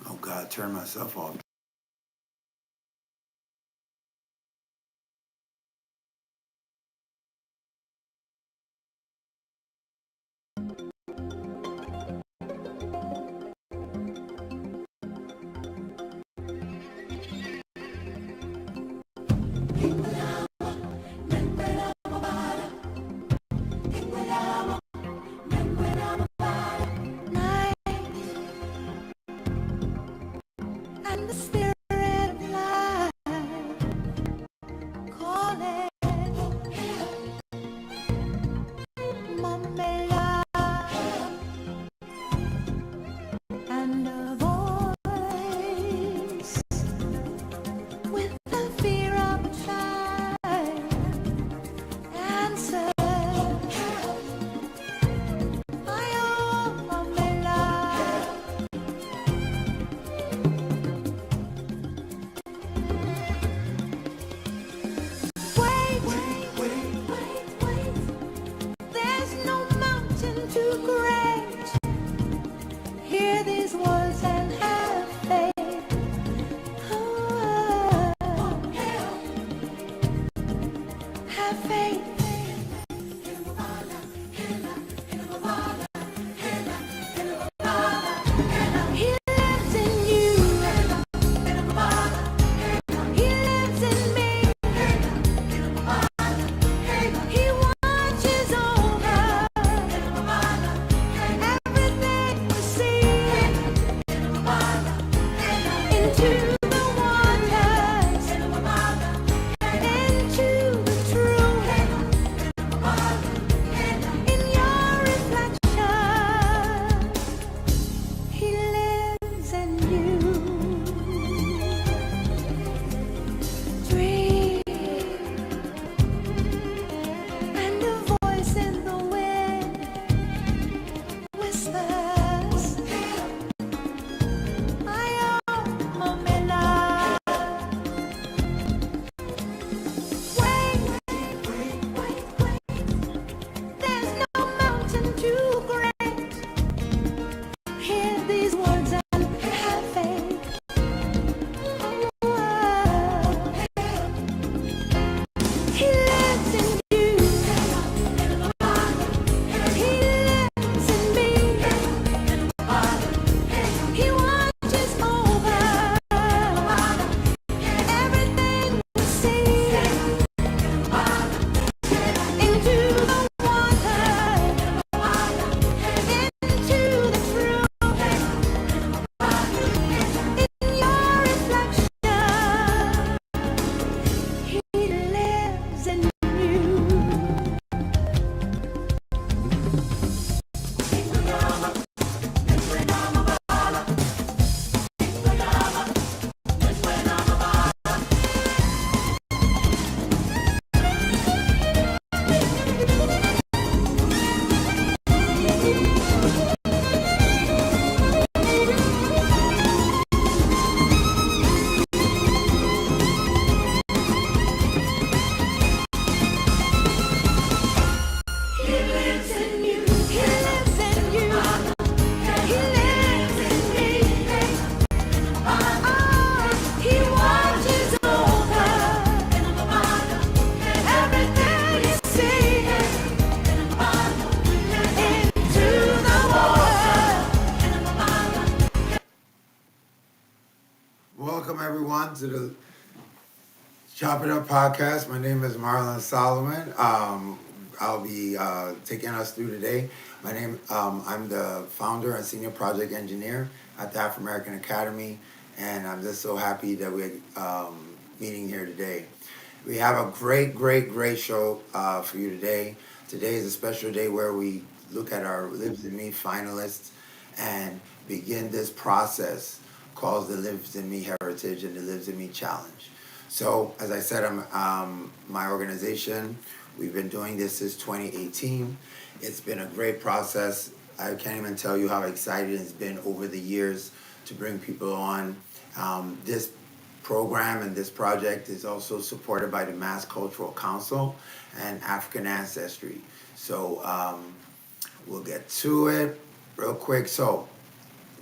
Oh God, turn myself off. And the spirit of life calling Mamela, and a voice with the fear of a child answer. I am Mamela. Wait. There's no mountain too great. Hear these words and have faith. Oh, have faith. He lives in you. He lives in me. He watches over everything we see. Into the waters, into the truth. In your reflection, He lives in you. Dream, and a voice in the wind whispers, I am Mamela. Wait. There's no mountain too great. Hear these words and have faith. He lives in you. He lives in me. He watches over everything we see. Into the water, into the truth. In your reflection, He lives in you. He lives in you. He lives in you. He lives in me. He watches over everything you see. Into the water. Welcome everyone to the Chop It Up podcast. My name is Marlon Solomon. I'll be taking us through today. I'm the founder and senior project engineer at the Afrimerican Academy, and I'm just so happy that we're meeting here today. We have a great show for you today. Today is a special day where we look at our Lives in Me finalists and begin this process called the Lives in Me Heritage and the Lives in Me Challenge. So, as I said, my organization, we've been doing this since 2018. It's been a great process. I can't even tell you how excited it's been over the years to bring people on. This program and this project is also supported by the Mass Cultural Council and African Ancestry. So we'll get to it real quick. So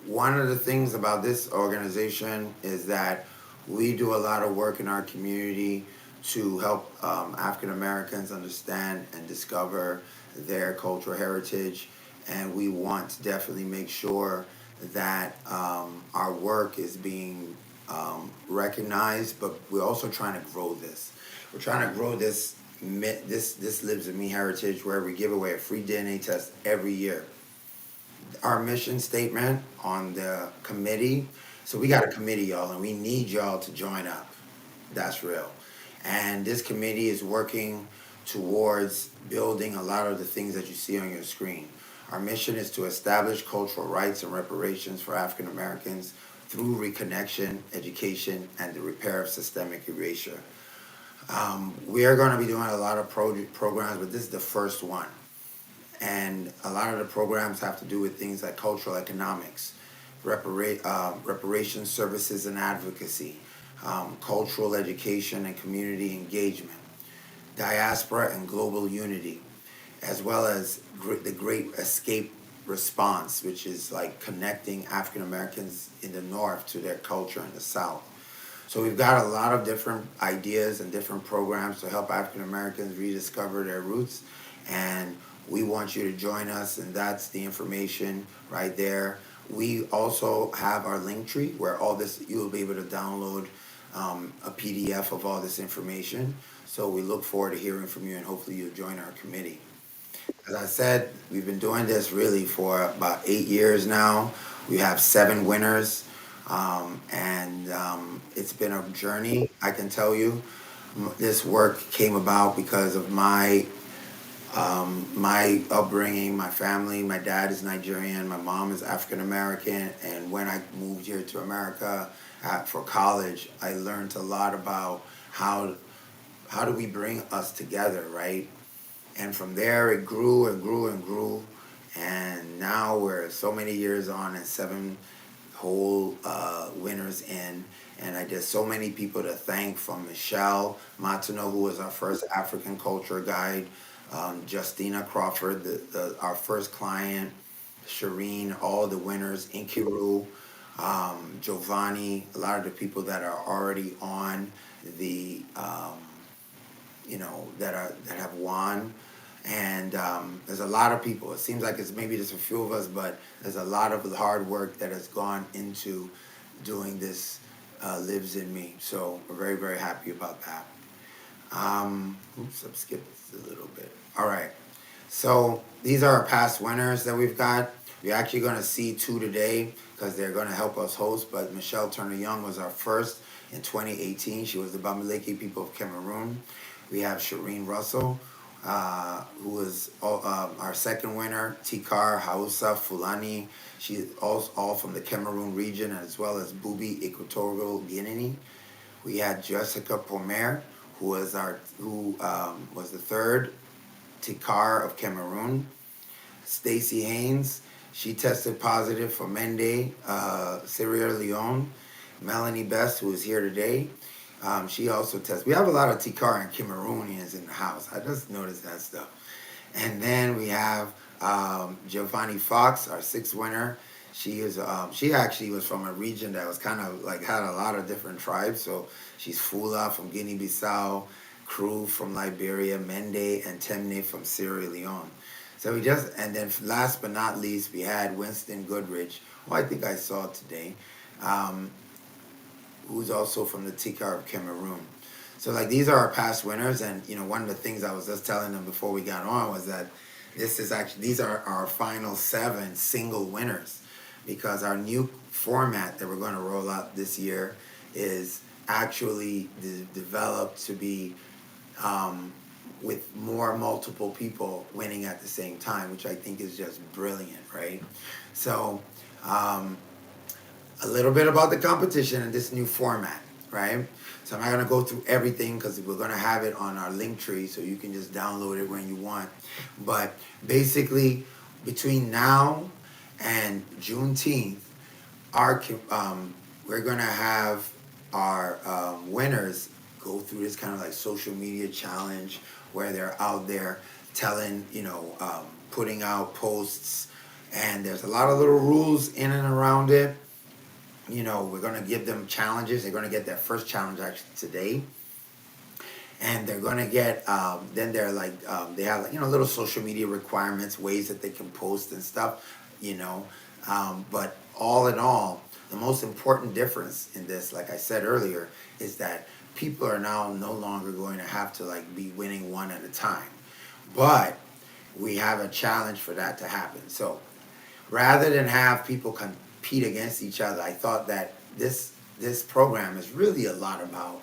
one of the things about this organization is that we do a lot of work in our community to help African Americans understand and discover their cultural heritage, and we want to definitely make sure that our work is being recognized. But we're also trying to grow this. We're trying to grow this lives in me heritage, where we give away a free DNA test every year. Our mission statement on the committee. So we got a committee, y'all, and we need y'all to join up. That's real. And this committee is working towards building a lot of the things that you see on your screen. Our mission is to establish cultural rights and reparations for African Americans through reconnection, education, and the repair of systemic erasure. We are going to be doing a lot of programs, but this is the first one. And a lot of the programs have to do with things like cultural economics, reparations services and advocacy, cultural education and community engagement, diaspora and global unity, as well as the Great Escape Response, which is like connecting African Americans in the North to their culture in the South. So we've got a lot of different ideas and different programs to help African Americans rediscover their roots, and we want you to join us, and that's the information right there. We also have our link tree where all this, you will be able to download a PDF of all this information. So we look forward to hearing from you, and hopefully you'll join our committee. As I said, we've been doing this really for about 8 years now. We have 7 winners, and it's been a journey, I can tell you. This work came about because of my upbringing, my family. My dad is Nigerian, my mom is African American, and when I moved here to America for college, I learned a lot about how do we bring us together, right? And from there, it grew and grew and grew, and now we're so many years on and 7 whole winners in. And I did so many people to thank, from Michelle Martineau, who was our first African culture guide, Justina Crawford, our first client, Shireen, all the winners, Inkiru, Giovanni, a lot of the people that are already on the, that have won. And there's a lot of people. It seems like it's maybe just a few of us, but there's a lot of hard work that has gone into doing this lives in me. So we're very, very happy about that. Oops, I've skipped a little bit. All right. So these are our past winners that we've got. We're actually going to see 2 today because they're going to help us host. But Michelle Turner Young was our first in 2018. She was the Bamileke people of Cameroon. We have Shireen Russell, who was our second winner. Tikar Hausa Fulani. She's all from the Cameroon region, as well as Bubi, Equatorial Guinea. We had Jessica Pomer, who was the third Tikar of Cameroon. Stacy Haynes, she tested positive for Mende, Sierra Leone. Melanie Best, who is here today, she also tested. We have a lot of Tikar and Cameroonians in the house. I just noticed that stuff. And then we have Giovanni Fox, our 6th winner. She actually was from a region that was kind of like had a lot of different tribes. So she's Fula from Guinea-Bissau, Crew from Liberia, Mende and Temne from Sierra Leone. So and then last but not least, we had Winston Goodrich, who I think I saw today, who's also from the Tikar of Cameroon. So like these are our past winners, and one of the things I was just telling them before we got on was that these are our final 7 single winners, because our new format that we're going to roll out this year is actually developed to be with multiple people winning at the same time, which I think is just brilliant, right? So a little bit about the competition and this new format, right? So I'm not going to go through everything because we're going to have it on our link tree, so you can just download it when you want. But basically, between now and Juneteenth, we're going to have our winners go through this kind of like social media challenge where they're out there telling, putting out posts And there's a lot of little rules in and around it. We're going to give them challenges. They're going to get their first challenge actually today, and they're going to get then they're like they have like, little social media requirements, ways that they can post and stuff. you know but all in all, the most important difference in this, like I said earlier, is that people are now no longer going to have to like be winning one at a time, but we have a challenge for that to happen. So rather than have people compete against each other, I thought that this program is really a lot about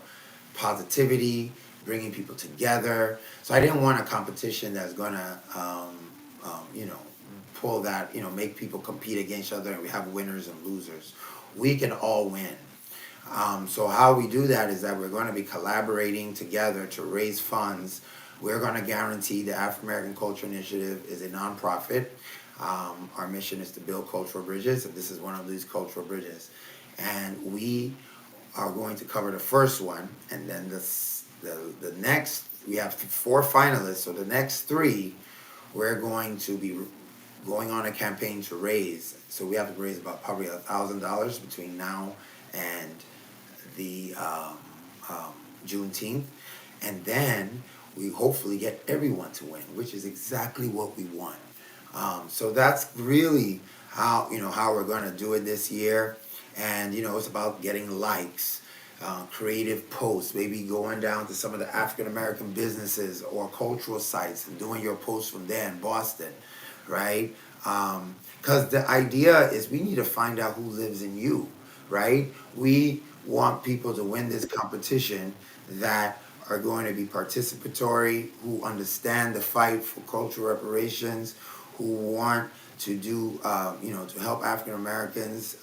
positivity, bringing people together. So I didn't want a competition that's gonna, pull that, make people compete against each other, and we have winners and losers. We can all win. So how we do that is that we're going to be collaborating together to raise funds. We're going to guarantee the Afrimerican Culture Initiative is a nonprofit. Our mission is to build cultural bridges, and this is one of these cultural bridges. And we are going to cover the first one, and then the next, we have four finalists, so the next three, we're going to be going on a campaign to raise. So we have to raise about probably $1,000 between now and the Juneteenth, and then we hopefully get everyone to win, which is exactly what we want. So that's really how we're going to do it this year, and it's about getting likes, creative posts, maybe going down to some of the African American businesses or cultural sites and doing your posts from there in Boston, right? Because the idea is we need to find out who lives in you, right? We want people to win this competition that are going to be participatory, who understand the fight for cultural reparations, who want to do, to help African Americans,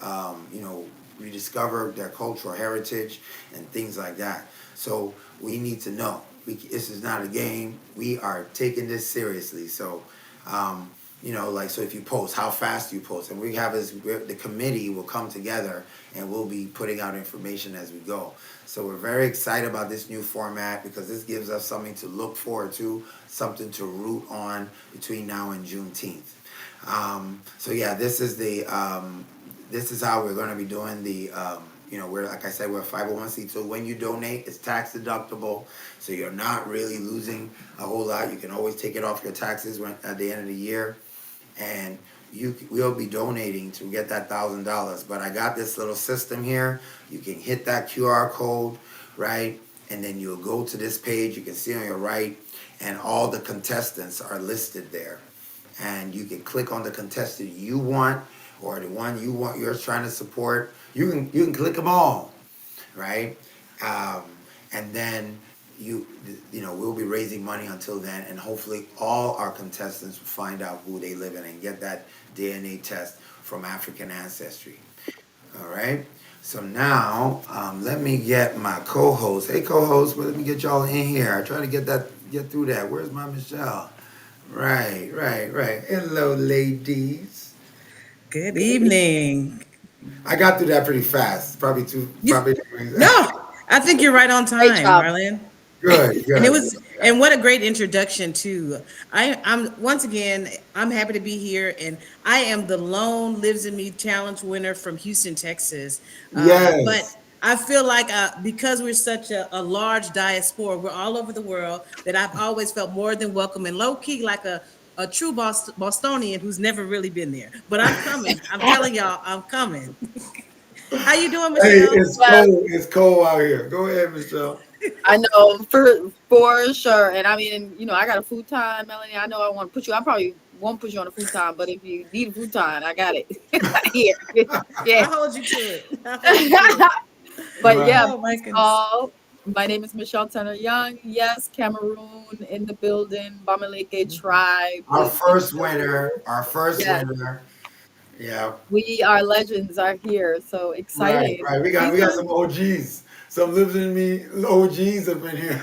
rediscover their cultural heritage and things like that. So we need to know. This is not a game. We are taking this seriously. So, so if you post, how fast you post, and we have the committee will come together and we'll be putting out information as we go. So we're very excited about this new format because this gives us something to look forward to, something to root on between now and Juneteenth. So yeah, this is how we're going to be doing the. We're, like I said, we're a 501c2. When you donate, it's tax deductible, so you're not really losing a whole lot. You can always take it off your taxes at the end of the year, and we'll be donating to get that $1,000. But I got this little system here. You can hit that QR code, right, and then you'll go to this page. You can see on your right, and all the contestants are listed there, and you can click on the contestant you want or the one you're trying to support. You can click them all, right? And then we'll be raising money until then, and hopefully all our contestants will find out who they live in and get that DNA test from African ancestry. All right. So now let me get my co-host. Hey, co-host, well, let me get y'all in here. I try to get through that. Where's my Michelle? Right. Hello, ladies. Good evening. I got through that pretty fast. Probably too. You, Probably no, I think you're right on Great time, job. Marlene. good. And it Good. was, and what a great introduction too. I'm once again, I'm happy to be here, and I am the lone Lives in Me Challenge winner from Houston, Texas. But Yes. I feel like because we're such a large diaspora, we're all over the world. That I've always felt more than welcome and low key like a true Bostonian who's never really been there. But I'm coming. I'm telling y'all, I'm coming. How you doing, Hey, Michelle? it's Well, cold. It's cold out here. Go ahead, Michelle. I know for sure, and I mean, I got a futon, Melanie. I know I want to put you. I probably won't put you on a futon, but if you need a futon, I got it here. Yeah, I hold you to it. I hold you to it. but Right. yeah, Oh my peace goodness. all. My name is Michelle Turner Young. Yes, Cameroon in the building. Bamaleke tribe Our is in first the building. winner. Our first Yes, winner. Yeah. we our legends are here. So excited. Right. We got some OGs. Some lives in me OGs up in here.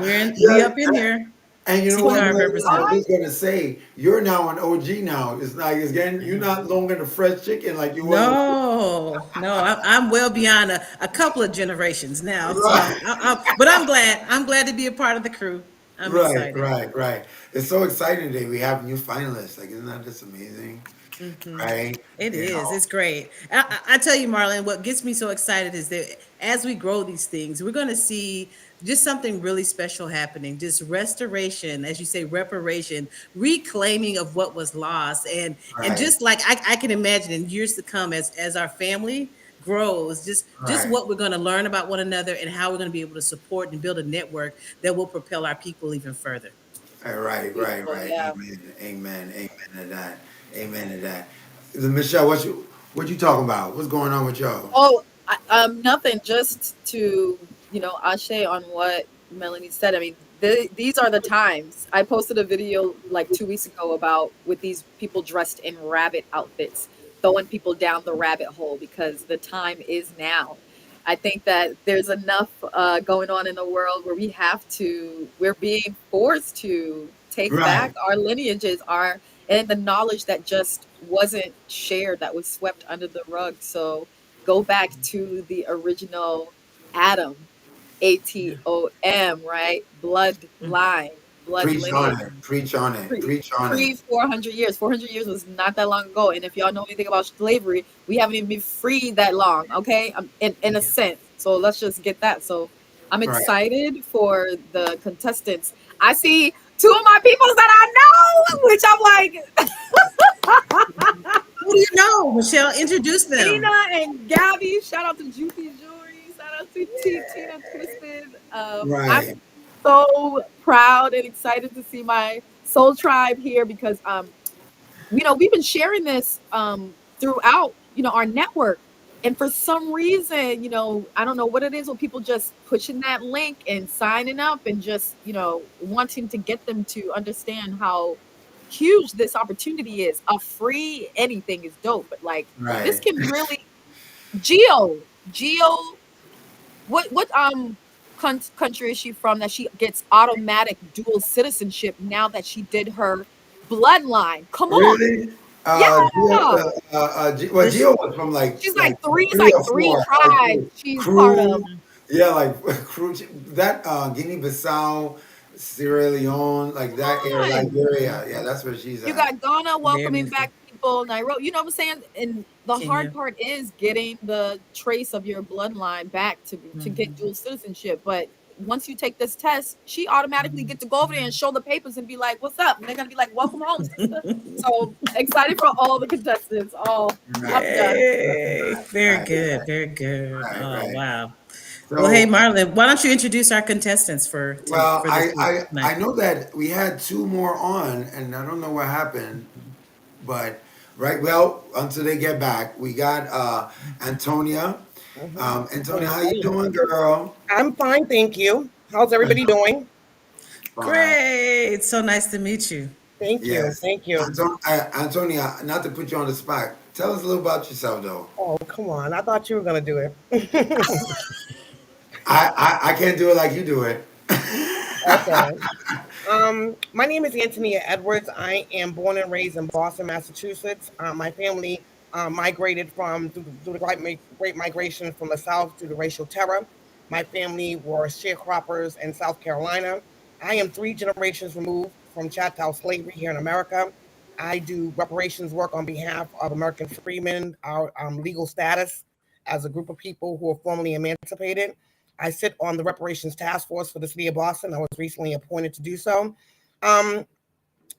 We Yeah. up in here. And you know Team what, Guard Melanie? I was representing. just gonna say, you're now an OG now. It's like again, you're not longer the fresh chicken like you was. No, no, I'm well beyond a couple of generations now. So, Right. but I'm glad. I'm glad to be a part of the crew. I'm excited. Right. It's so exciting today. We have new finalists. Like, isn't that just amazing? right? It You is. know, It's great. I tell you, Marlon, what gets me so excited is that as we grow these things, we're going to see just something really special happening. Just restoration, as you say, reparation, reclaiming of what was lost, and right, just like I can imagine in years to come, as our family grows, just right. what we're going to learn about one another and how we're going to be able to support and build a network that will propel our people even further. Right, right, Beautiful, right. yeah. Amen, amen, amen to that. Amen to that. Michelle, what you talking about? What's going on with y'all? Oh, nothing. Just to Ashe on what Melanie said. I mean, these are the times. I posted a video like 2 weeks ago about with these people dressed in rabbit outfits, throwing people down the rabbit hole because the time is now. I think that there's enough going on in the world where we're being forced to take back Right. our lineages, and the knowledge that just wasn't shared, that was swept under the rug. So go back to the original Adam, ATOM, right? Bloodline, blood Preach on lineage. it. Preach on it. Preach on it. Pre 400 years. 400 years was not that long ago. And if y'all know anything about slavery, we haven't even been free that long, okay? In a Yeah. sense. So let's just get that. So I'm Right. excited for the contestants. I see two of my peoples that I know, which I'm like, Who do you know, Michelle? Introduce Tina them. and Gabby. Shout out to Juicy Jewelry. Shout out to Tina Twisted. I'm Right. so proud and excited to see my soul tribe here because we've been sharing this throughout our network, and for some reason, I don't know what it is with people just pushing that link and signing up and just wanting to get them to understand how huge this opportunity is. A free anything is dope, but like this Right. can really Geo, what country is she from that she gets automatic dual citizenship now that she did her bloodline? Come on. Really? Yeah. Well, But Gio was from She's like it's three like or three four, like tribes she's part of. Crew. Yeah, like Crew. That Guinea-Bissau, Sierra Leone, like Come that area, on. Liberia. Yeah, that's where she's You at. got Ghana very welcoming beautiful. back people, Nairobi, you know what I'm saying? And the hard Kenya. part is getting the trace of your bloodline back to get dual citizenship. But once you take this test, she automatically get to go over there and show the papers and be like, "What's up?" And they're gonna be like, "Welcome home, sister." So excited for all the contestants. All Right, I'm done. Yay. Very right, good. Very good. right, Oh, right. wow. Well, hey, So, Marlon, why don't you introduce our contestants well, for this week I tonight? know that we had two more on, and I don't know what happened, but right. Well, until they get back, we got Antonia. Mhm. Antonia, how you doing, girl? I'm fine, thank you. How's everybody doing? Fine. Great. So nice to meet you. Thank you, Yes. thank you. Antonia, not to put you on the spot, tell us a little about yourself, though. Oh, come on. I thought you were gonna do it. I can't do it like you do it. Okay. My name is Antonia Edwards. I am born and raised in Boston, Massachusetts. My family migrated through the great migration from the South due to racial terror. My family were sharecroppers in South Carolina. I am 3 generations removed from chattel slavery here in America. I do reparations work on behalf of American freemen, our legal status as a group of people who are formerly emancipated. I sit on the reparations task force for the city of Boston. I was recently appointed to do so. Um,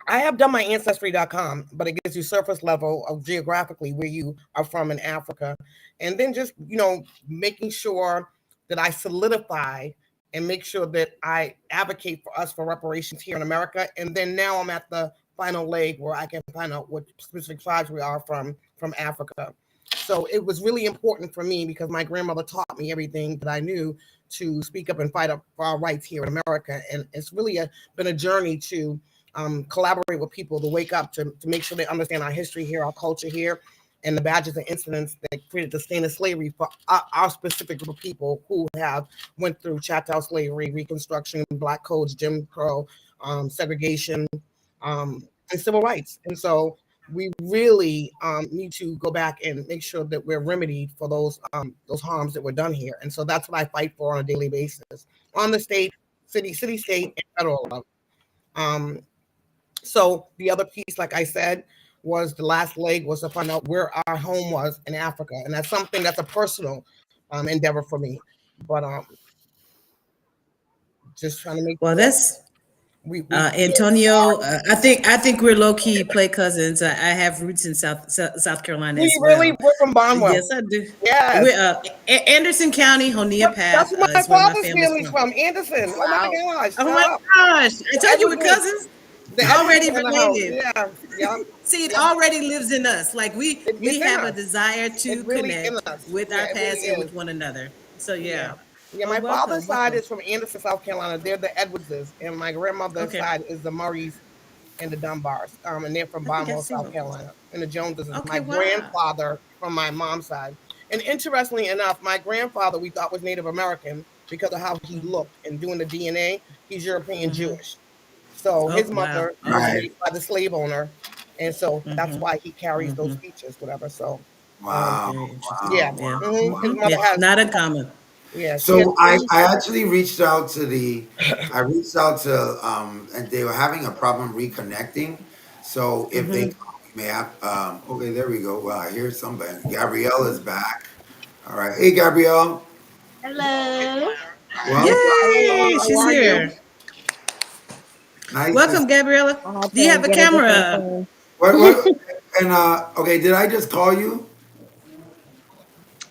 I have done my ancestry.com, but it gives you surface level of geographically where you are from in Africa. And then just, making sure that I solidify and make sure that I advocate for us for reparations here in America. And then now I'm at the final leg where I can find out what specific tribes we are from Africa. So it was really important for me because my grandmother taught me everything that I knew to speak up and fight up for our rights here in America. And it's really been a journey to collaborate with people to wake up to make sure they understand our history here, our culture here, and the badges and incidents that created the stain of slavery for our specific group of people who have went through chattel slavery, Reconstruction, Black codes, Jim Crow, segregation, and civil rights. And so we really need to go back and make sure that we're remedied for those harms that were done here. And so that's what I fight for on a daily basis on the state, city, state, and federal level. Um, so the other piece, like I said, was the last leg was to find out where our home was in Africa, and that's something that's a personal endeavor for me. But just trying to make Well, sure that's we Antonio. I think we're low key play cousins. I have roots in South Carolina we as really well. we're from Bonwell. Yes, I do. Yes, We're Anderson County, Honea that's Path where my is where my father's family's family's from. from. Anderson. Oh my Wow. gosh! Oh Shut my up. gosh! I The told you we're Edwards. cousins. The Edwards Already in the house. related. Yeah. Yep. See, it Yep. already lives in us. Like we It's in have a us. desire It's to really in connect us. with Yeah, our it really past and is. with one another. So Yeah. yeah. Yeah, Well, my father's welcome, side welcome. is from Anderson, South Carolina. They're the Edwardses, and my grandmother's Okay, side is the Murrays and the Dunbars. And they're from I think I've Baltimore, seen South one. Carolina. And the Joneses is my Okay, wow. grandfather from my mom's side. And interestingly enough, my grandfather we thought was Native American because of how he looked. And doing the DNA, he's European Mm-hmm. Jewish. So Oh his wow. mother was Okay. Right. raised by the slave owner, and so that's Mm-hmm. why he carries those Mm-hmm. features, whatever. So, um, Wow. Very interesting. yeah, Wow. Yeah. his Mm-hmm. mother Yeah. has, Not uncommon. yeah, she has So I, three. I actually reached out to I reached out to, and they were having a problem reconnecting. So if they, Mm-hmm. call, we may have, okay, there we go. Well, I hear somebody. Gabrielle is back. All right. Hey, Gabrielle. Hello. Welcome. Yay! How She's are you? here. Nice to see Welcome, Gabriella. I had Do you to have a get a different camera? phone. what, and, okay, did I just call you?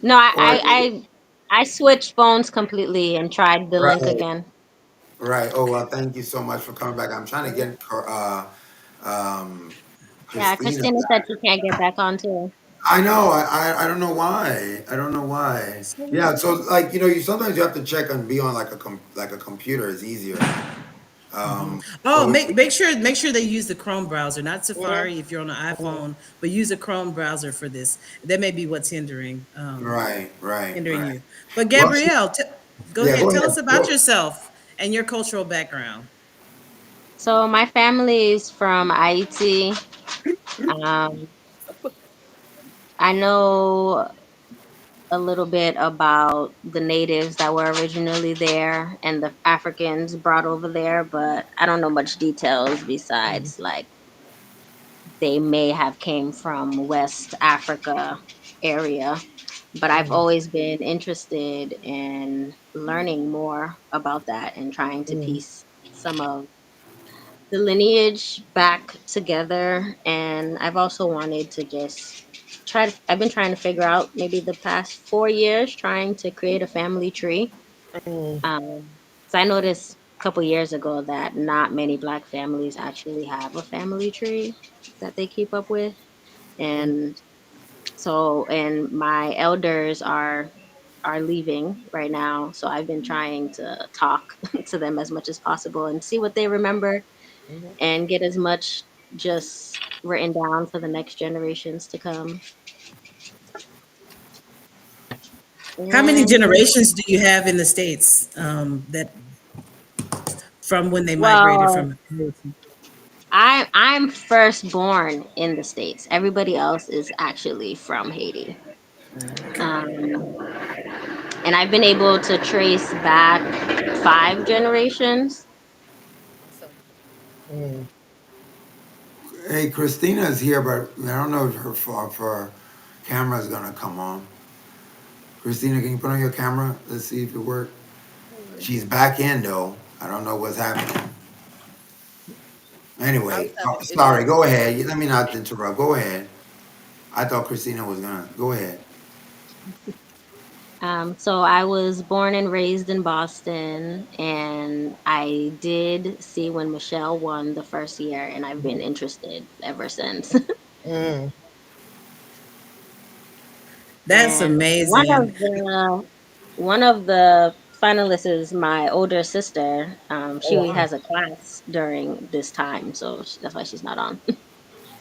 No, I, Or, I I switched phones completely and tried the link right, again. right. Oh, well, thank you so much for coming back. I'm trying to get, um, Yeah, Christina Christina said back. she can't get back on too. I know. I don't know why. I don't know why. Yeah. So like you sometimes you have to check and be on like like a computer is easier. Hmm. So Oh, make sure they use the Chrome browser, not Mhm, Safari if you're on an mhm, iPhone, but use a Chrome browser for this. That may be what's right, right, hindering right. you. But Well, Gabrielle, go yeah. ahead, Go tell ahead. us about Go. yourself and your cultural background. So my family is from Haiti. Um, I know a little bit about the natives that were originally there and the Africans brought over there, but I don't know much details mhm, besides like they may have came from West Africa area, but I've mhm, always been interested in learning more about that and trying to mhm, piece some of the lineage back together. And I've also wanted to just I've been trying to figure out maybe the past 4 years trying to create a family tree. mhm, So I noticed a couple years ago that not many Black families actually have a family tree that they keep up with. mhm, And so, and my elders are leaving right now, so I've been trying to talk to them as much as possible and see what they remember mhm. and get as much just written down for the next generations to come. How many And generations do you have in the states that from when they migrated well, from? I'm firstborn in the States. Everybody else is actually from Haiti. Um, and I've been able to trace back 5 generations. Mhm. Hey, Christina is here, but I don't know if her camera is gonna come on. Christina, can you put on your camera? Let's see if it works. She's back in though. I don't know what's happening. I was Anyway, having sorry. issues Go too. ahead. Let me not interrupt. Go ahead. I thought Christina was gonna go ahead. So I was born and raised in Boston, and I did see when Michelle won the first year, and I've been interested ever since. Mhm. That's And amazing. one of the finalists is my older sister. Oh She wow. has a class during this time, so that's why she's not on.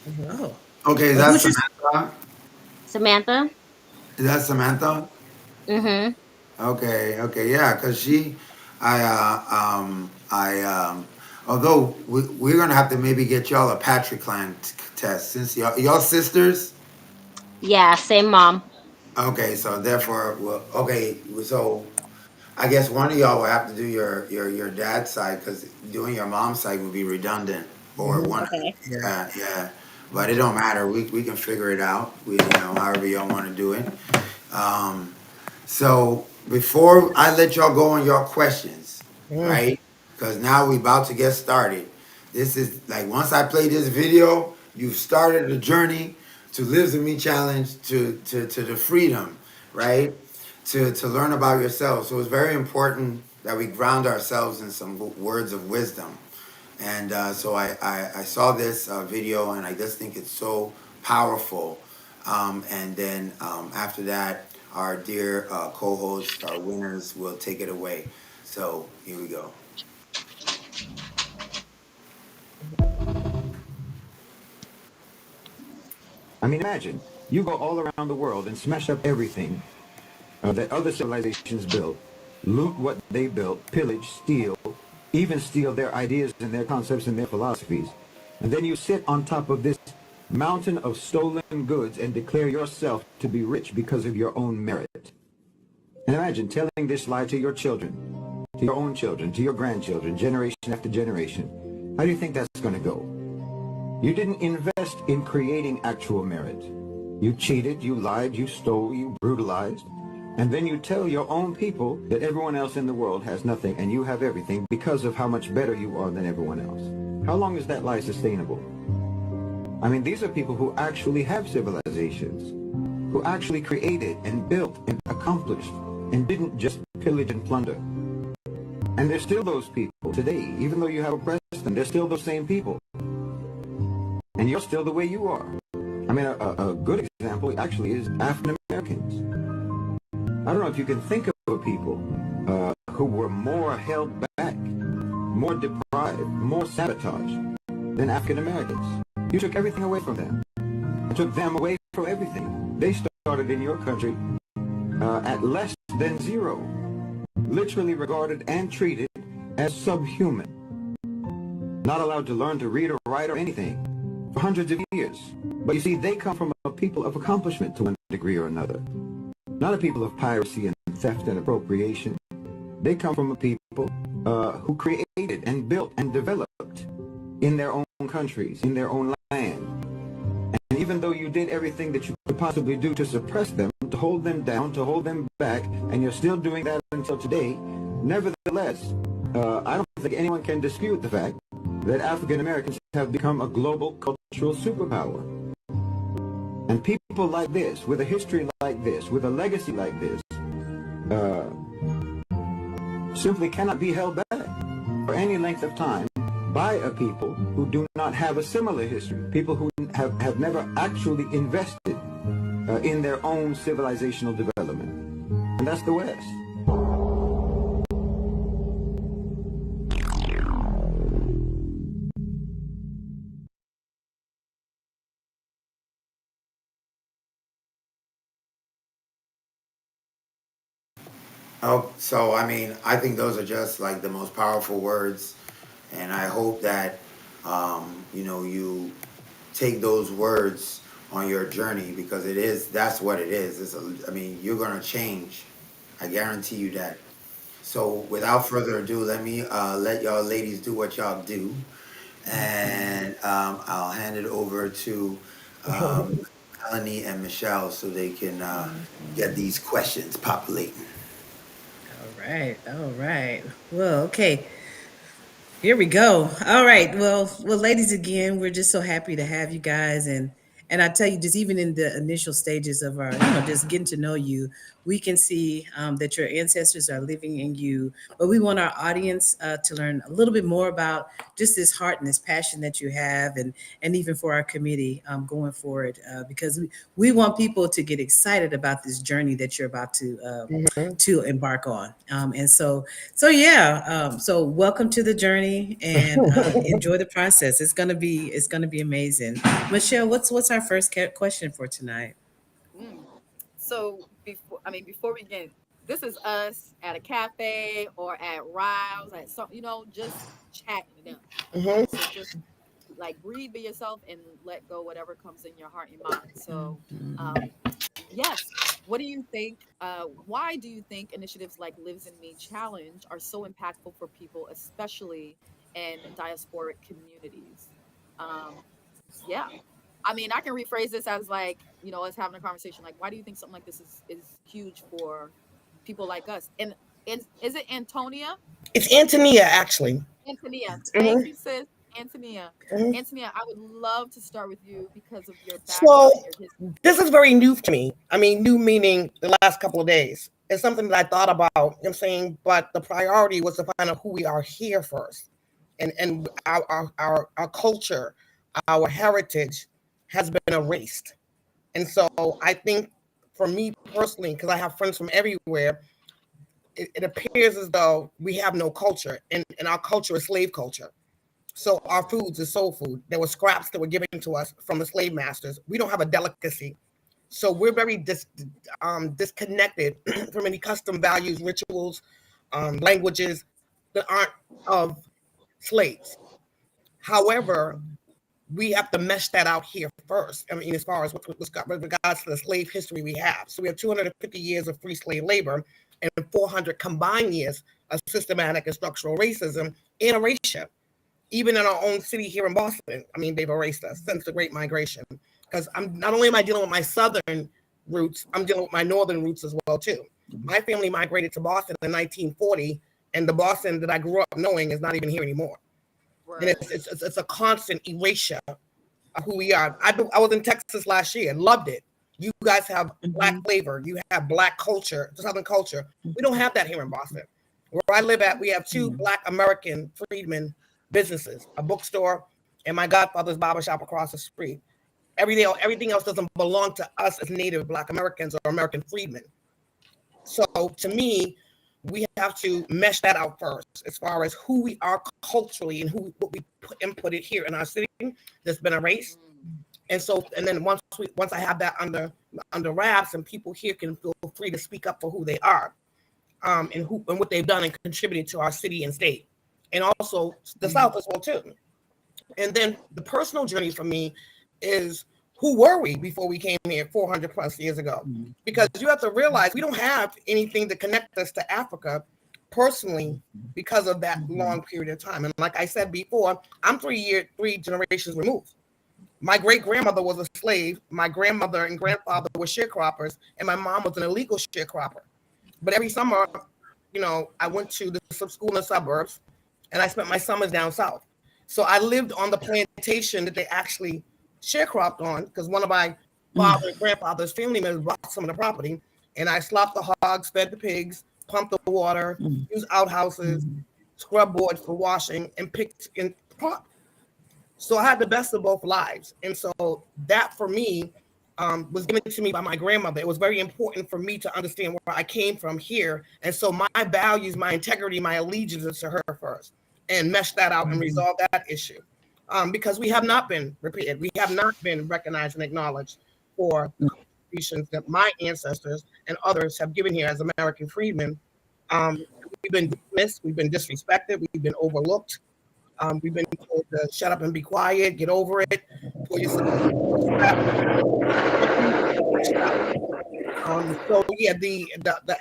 Mhm. Oh, Okay, is well, that who's your? Samantha? Samantha. Is that Samantha? Mm-hmm. Okay, okay, yeah, because although we're gonna have to maybe get y'all a Patrick clan test since y'all sisters. Yeah, same mom. Okay, so therefore, well, okay, so I guess one of y'all will have to do your dad's side because doing your mom's side would be redundant or Mhm. one. Okay. Yeah, yeah. but it don't matter. We can figure it out. However y'all want to do it. Um, so before I let y'all go on your questions, Mm. right? Because now we about to get started. This is like once I play this video, you've started the journey to Lives with Me challenge to the freedom, right? To learn about yourself. So it's very important that we ground ourselves in some words of wisdom. And so I saw this video and I just think it's so powerful. And then after that, our dear co hosts, our winners, will take it away. So here we go. I mean, imagine you go all around the world and smash up everything that other civilizations built, loot what they built, pillage, steal, even steal their ideas and their concepts and their philosophies. And then you sit on top of this mountain of stolen goods and declare yourself to be rich because of your own merit. And imagine telling this lie to your children, to your own children, to your grandchildren, generation after generation. How do you think that's going to go? You didn't invest in creating actual merit. You cheated, you lied, you stole, you brutalized. And then you tell your own people that everyone else in the world has nothing and you have everything because of how much better you are than everyone else. How long is that lie sustainable? I mean, these are people who actually have civilizations, who actually created and built and accomplished and didn't just pillage and plunder. And there's still those people today, even though you have oppressed them, they're still those same people. And you're still the way you are. I mean, a good example actually is African Americans. I don't know if you can think of people who were more held back, more deprived, more sabotaged than African Americans. You took everything away from them. You took them away from everything. They started in your country at less than zero, literally regarded and treated as subhuman, not allowed to learn to read or write or anything for hundreds of years. But you see, they come from a people of accomplishment to one degree or another. Not a people of piracy and theft and appropriation. They come from a people who created and built and developed in their own countries, in their own land. And even though you did everything that you could possibly do to suppress them, to hold them down, to hold them back, and you're still doing that until today, nevertheless, I don't think anyone can dispute the fact that African Americans have become a global cultural superpower. And people like this, with a history like this, with a legacy like this, simply cannot be held back for any length of time by a people who do not have a similar history, people who have never actually invested in their own civilizational development. And that's the West. Oh, so I mean, I think those are just like the most powerful words, and I hope that you take those words on your journey because that's what it is. I mean, you're gonna change. I guarantee you that. So without further ado, let me let y'all ladies do what y'all do, and I'll hand it over to Melanie and Michelle so they can get these questions populating. All right. All right. Well, okay. Here we go. All right. Well, ladies, again, we're just so happy to have you guys, and I tell you, just even in the initial stages of our, just getting to know you, we can see that your ancestors are living in you. But we want our audience to learn a little bit more about just this heart and this passion that you have, and even for our committee going forward, because we want people to get excited about this journey that you're about Mhm. to embark on. And so yeah, so welcome to the journey and enjoy the process. It's gonna be amazing. Michelle, what's our first question for tonight? Mm. So before we begin, this is us at a cafe or at Riles at some, just chatting it up. Mhm. So just like breathe, be yourself, and let go whatever comes in your heart and mind. So, um, yes. What do you think? Why do you think initiatives like Lives in Me Challenge are so impactful for people, especially in diasporic communities? Um, yeah. I mean, I can rephrase this as like, us having a conversation. Like, why do you think something like this is huge for people like us? And is it Antonia? It's Antonia, actually. Antonia. Thank Hmm. you, sis. Antonia. Hmm. Antonia, I would love to start with you because of your So background and your history. this is very new to me. I mean, new meaning the last couple of days. It's something that I thought about, you know what I'm saying? But the priority was to find out who we are here first. And our culture, our heritage has been erased. And so I think for me personally, because I have friends from everywhere, it appears as though we have no culture. And our culture is slave culture. So our foods is soul food. There were scraps that were given to us from the slave masters. We don't have a delicacy. So we're very disconnected from any custom values, rituals, languages that aren't of slaves. However, we have to mesh that out here first. I mean, as far as with regards to the slave history we have. So we have 250 years of free slave labor and 400 combined years of systematic and structural racism and erasure. Even in our own city here in Boston, I mean, they've erased us since the Great Migration. Because I'm not only am I dealing with my southern roots, I'm dealing with my northern roots as well too. My family migrated to Boston in 1940, and the Boston that I grew up knowing is not even here anymore. And Word. it's a constant erasure of who we are. I was in Texas last year and loved it. You guys have black flavor. You have black culture, Southern culture. We don't have that here in Boston. Where I live at, we have two Black American freedmen businesses, a bookstore, and my godfather's barbershop across the street. Everything else doesn't belong to us as Native Black Americans or American freedmen. So to me, we have to mesh that out first as far as who we are culturally and what we inputted here in our city that's been erased. And so, and then once I have that under wraps, and people here can feel free to speak up for who they are, and what they've done and contributed to our city and state, and also the South as well too. And then the personal journey for me is, who were we before we came here 400 plus years ago? Because you have to realize we don't have anything to connect us to Africa personally because of that long period of time. And like I said before, I'm 3 generations removed. My great grandmother was a slave. My grandmother and grandfather were sharecroppers, and my mom was an illegal sharecropper. But every summer, I went to the school in the suburbs, and I spent my summers down south. So I lived on the plantation that they actually sharecropped on, because one of my father and grandfather's family members bought some of the property, and I slopped the hogs, fed the pigs, pumped the water, used outhouses, scrub boards for washing, and picked in crop. So I had the best of both lives. And so that for me was given to me by my grandmother. It was very important for me to understand where I came from here. And so my values, my integrity, my allegiance is to her first, and mesh that out and resolve that issue. Because we have not been repeated. We have not been recognized and acknowledged for the contributions that my ancestors and others have given here as American freedmen. We've been dismissed. We've been disrespected. We've been overlooked. We've been told to shut up and be quiet, get over it, pull yourself. So yeah, the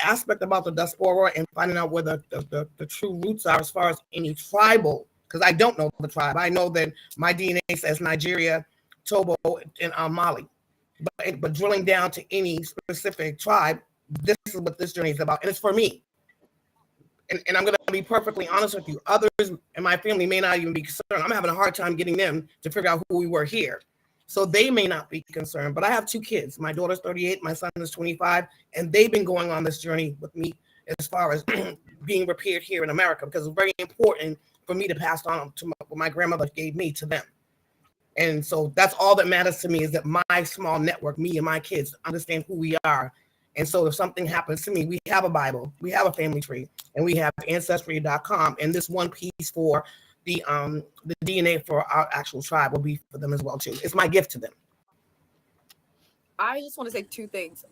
aspect about the diaspora and finding out where the true roots are as far as any tribal, because I don't know the tribe. I know that my DNA says Nigeria, Togo, and Mali. But drilling down to any specific tribe, this is what this journey is about. And it's for me. And I'm going to be perfectly honest with you. Others in my family may not even be concerned. I'm having a hard time getting them to figure out who we were here. So they may not be concerned. But I have 2 kids. My daughter's 38. My son is 25. And they've been going on this journey with me as far as being repaired here in America, because it's very important for me to pass on to what my grandmother gave me to them. And so that's all that matters to me, is that my small network, me and my kids, understand who we are. And so if something happens to me, we have a Bible, we have a family tree, and we have ancestry.com. And this one piece for the DNA for our actual tribe will be for them as well too. It's my gift to them. I just want to say 2 things.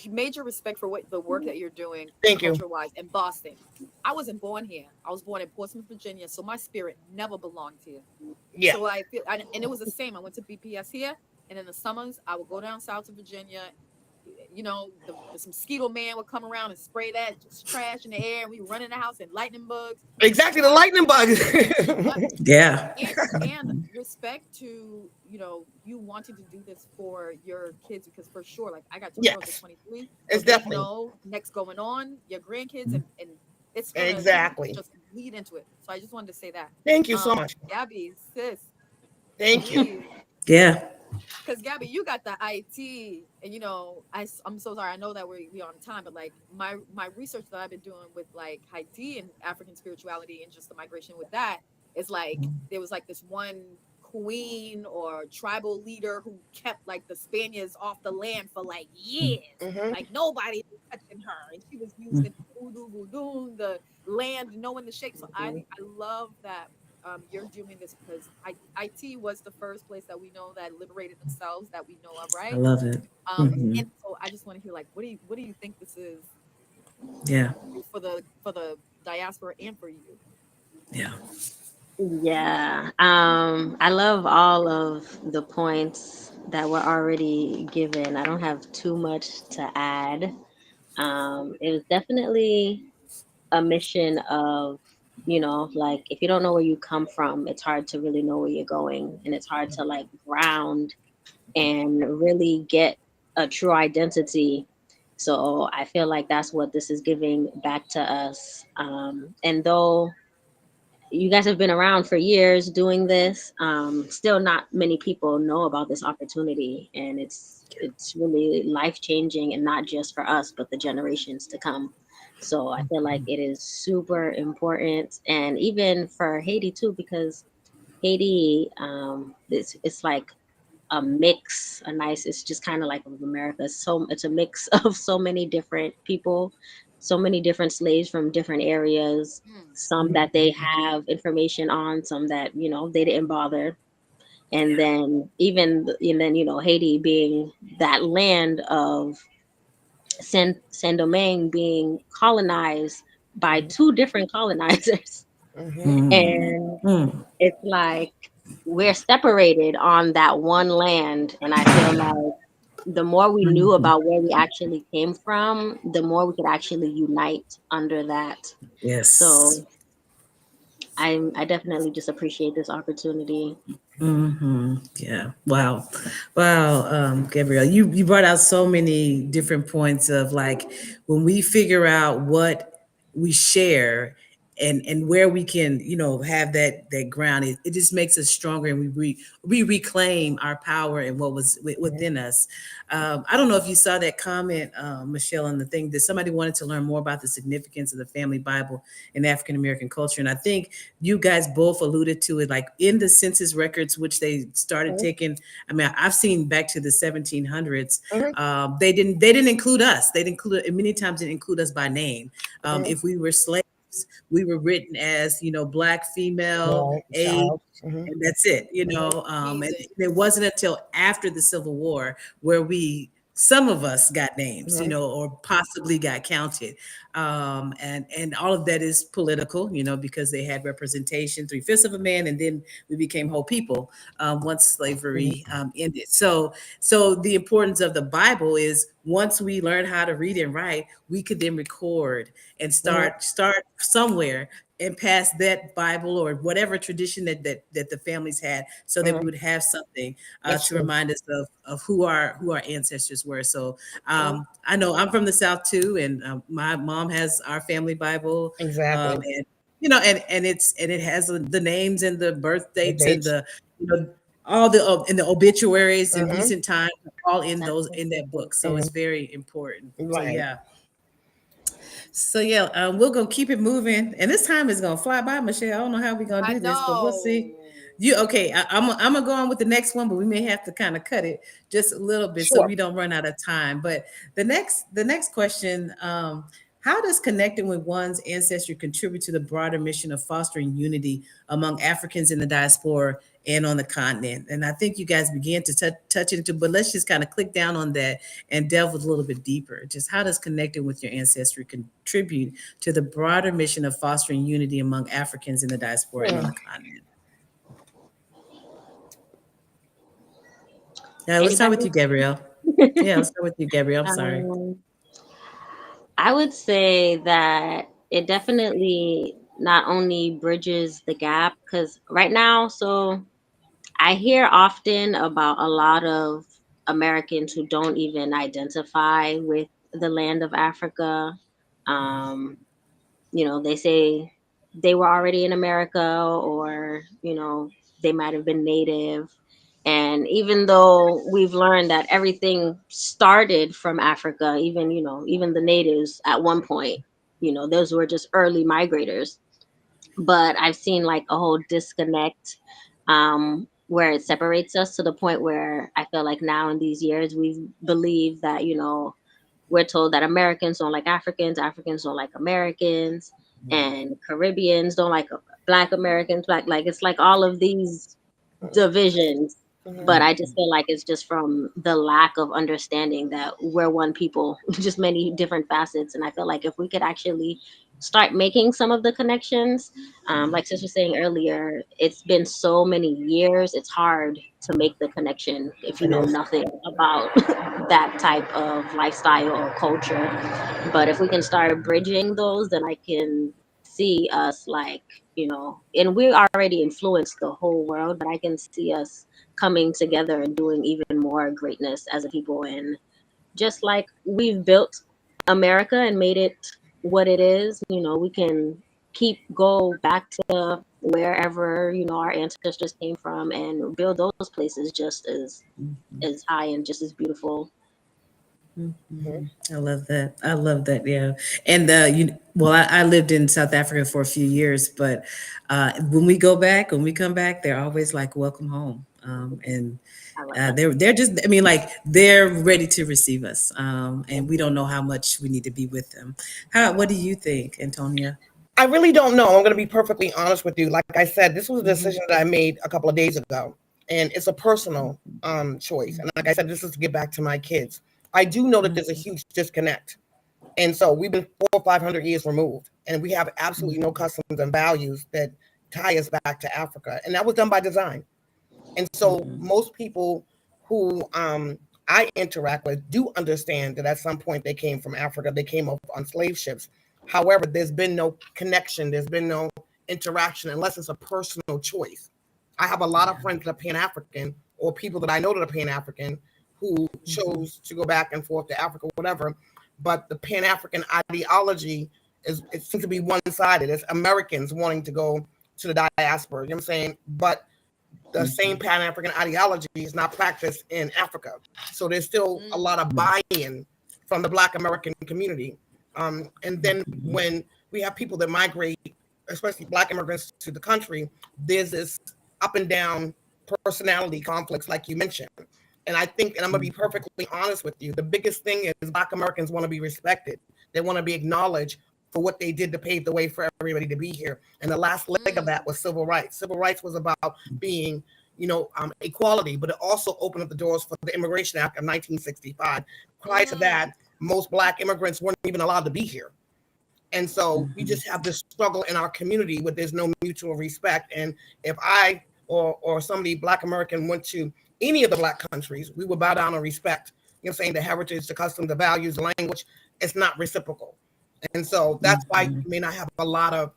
Major respect for the work that you're doing. Thank you. Culture-wise in Boston. I wasn't born here. I was born in Portsmouth, Virginia, so my spirit never belonged here. Yeah. So I feel, and it was the same. I went to BPS here, and in the summers I would go down south to Virginia. the mosquito man would come around and spray that trash in the air, and we run in the house and lightning bugs. Exactly, the lightning bugs. Yeah. And respect to you wanting to do this for your kids, because for sure, like I got two girls at Yes, 23, so it's they definitely know next going on your grandkids, and it's gonna exactly. just lead into it. So I just wanted to say that. Thank you so much. Gabby, sis, Thank you. please. Yeah. Because Gabby, you got the IT, and I'm so sorry. I know that we on time, but like my research that I've been doing with like Haiti and African spirituality and just the migration with that is like there was like this one queen or tribal leader who kept like the Spaniards off the land for like years. Mhm. Like nobody was touching her, and she was using voodoo, the land, knowing the shape. So I love that you're doing this because IT was the first place that we know that liberated themselves that we know of, I right? love it. And so I just want to hear like, what do you think this is Yeah. for the diaspora and for you? Yeah. Yeah. I love all of the points that were already given. I don't have too much to add. It was definitely a mission of, like if you don't know where you come from, it's hard to really know where you're going. And it's hard to like ground and really get a true identity. So I feel like that's what this is giving back to us. And though you guys have been around for years doing this, still not many people know about this opportunity, and it's really life changing, and not just for us but the generations to come. So I feel like it is super important, and even for Haiti too, because Haiti, it's like a mix, it's just kind of like of America. So it's a mix of so many different people, so many different slaves from different areas, some that they have information on, some that, they didn't bother. And then Haiti being that land of Saint Domingue being colonized by two different colonizers. Mhm. And it's like we're separated on that one land. And I feel like the more we knew about where we actually came from, the more we could actually unite under that. So Yes. I definitely just appreciate this opportunity. Yeah. Wow. Wow. Gabrielle, you brought out so many different points of like when we figure out what we share and where we can, have that ground, it just makes us stronger, and we reclaim our power and what was within us. I don't know if you saw that comment, Michelle, on the thing that somebody wanted to learn more about the significance of the family Bible in African American culture. And I think you guys both alluded to it, like in the census records, which they started taking. I mean, I've seen back to the 1700s. Mhm. They didn't include us. They didn't include, many times didn't include us by name. If we were slaves, we were written as, black, female, Right, age, child. Mhm. and that's it, and Amazing. it wasn't until after the Civil War where some of us got names, Mhm. or possibly got counted. And all of that is political, because they had representation, 3/5 of a man, and then we became whole people once slavery ended. So the importance of the Bible is once we learn how to read and write, we could then record and Mhm. start somewhere and pass that Bible or whatever tradition that the families had, so that we Mhm. would have something That's to true. remind us of who our ancestors were. So Mhm. I know I'm from the South too, and my mom has our family Bible, Exactly. and it has the names and the birth The dates and dates. the all the in the obituaries in Mhm. recent times, all in That's in that book. So Mhm. it's very important. So Right. yeah. So yeah, we're gonna keep it moving, and this time is gonna fly by, Michelle. I don't know how we're gonna I do this, but we'll see. know. You okay? I'm gonna go on with the next one, but we may have to kind of cut it just a little bit so Sure. we don't run out of time. But the next question: how does connecting with one's ancestry contribute to the broader mission of fostering unity among Africans in the diaspora and on the continent? And I think you guys began to touch into, but let's just kind of click down on that and delve a little bit deeper. Just how does connecting with your ancestry contribute to the broader mission of fostering unity among Africans in the diaspora and on the continent? Now, let's start with Anybody? you, Gabrielle. Yeah, I'll start with you, Gabrielle. I'm sorry. Um, I would say that it definitely not only bridges the gap, because right now, so I hear often about a lot of Americans who don't even identify with the land of Africa. Um, they say they were already in America, or, they might have been native. And even though we've learned that everything started from Africa, even the natives at one point, those were just early migrators. But I've seen like a whole disconnect, where it separates us to the point where I feel like now in these years we believe that, we're told that Americans don't like Africans, Africans don't like Americans, and Caribbeans don't like Black Americans. Like it's like all of these divisions. But I just feel like it's just from the lack of understanding that we're one people, just many different facets. And I feel like if we could actually start making some of the connections, like Sis was saying earlier, it's been so many years, it's hard to make the connection if you It know is. nothing about that type of lifestyle or culture. But if we can start bridging those, then I can see us like, and we already influence the whole world, but I can see us coming together and doing even more greatness as a people. And just like we've built America and made it what it is, we can go back to wherever, our ancestors came from, and build those places just as high and just as beautiful. I love that. I love that. Yeah. And well, I lived in South Africa for a few years, but when we come back, they're always like, "Welcome home." And I love that. they're just, I mean, like they're ready to receive us. And we don't know how much we need to be with them. What do you think, Antonia? I really don't know. I'm going to be perfectly honest with you. Like I said, this was a Mm-hmm. decision that I made a couple of days ago, and it's a personal choice. And like I said, this is to get back to my kids. I do know that there's a huge disconnect, and so we've been 400 or 500 years removed, and we have absolutely no customs and values that tie us back to Africa, and that was done by design. And so most people who I interact with do understand that at some point they came from Africa, they came up on slave ships. However, there's been no connection, there's been no interaction unless it's a personal choice. I have a lot of friends that are Pan African, or people that I know that are Pan African, who chose to go back and forth to Africa, whatever. But the Pan African ideology it seems to be one sided. It's Americans wanting to go to the diaspora. You know what I'm saying? But the same Pan African ideology is not practiced in Africa. So there's still a lot of buy-in from the Black American community. And then when we have people that migrate, especially Black immigrants to the country, there's this up and down personality conflicts, like you mentioned. And I think, and I'm going to be perfectly honest with you, the biggest thing is Black Americans want to be respected. They want to be acknowledged for what they did to pave the way for everybody to be here. And the last leg of that was civil rights. Civil rights was about being, equality, but it also opened up the doors for the Immigration Act of 1965. Prior to that, most Black immigrants weren't even allowed to be here. And so we just have this struggle in our community where there's no mutual respect. And if I or somebody Black American went to any of the Black countries, we would bow down and respect, saying the heritage, the customs, the values, the language. It's not reciprocal. And so that's why you may not have a lot of,